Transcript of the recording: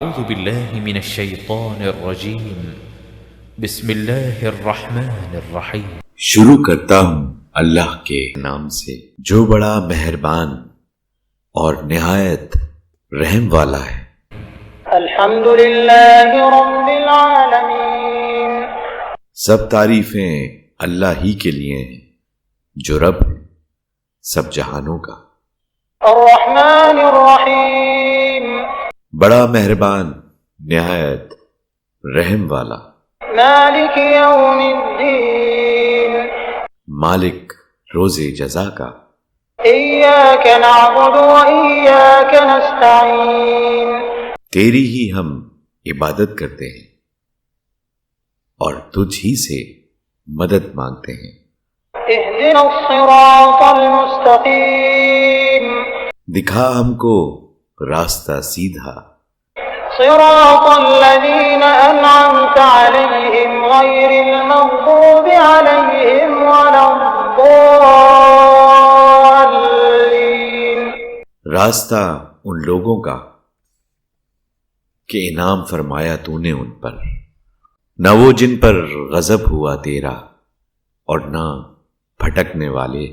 أعوذ بالله من الشيطان الرجيم بسم الله الرحمن الرحيم شروع کرتا ہوں اللہ کے نام سے جو بڑا مہربان اور نہایت رحم والا ہے۔ الحمد للہ رب العالمین، سب تعریفیں اللہ ہی کے لیے ہیں جو رب ہے سب جہانوں کا۔ الرحمن الرحیم، بڑا مہربان نہایت رحم والا، مالک یوم الدین، مالک روز جزا کا۔ ایاک نعبد و ایاک نستعین، تیری ہی ہم عبادت کرتے ہیں اور تجھ ہی سے مدد مانگتے ہیں۔ اہدنا الصراط المستقیم، دکھا ہم کو راستہ سیدھا، صراط الذین انعمت علیہم غیر المغضوب علیہم ولا الضالین، راستہ ان لوگوں کا کہ انعام فرمایا تو نے ان پر، نہ وہ جن پر غضب ہوا تیرا اور نہ بھٹکنے والے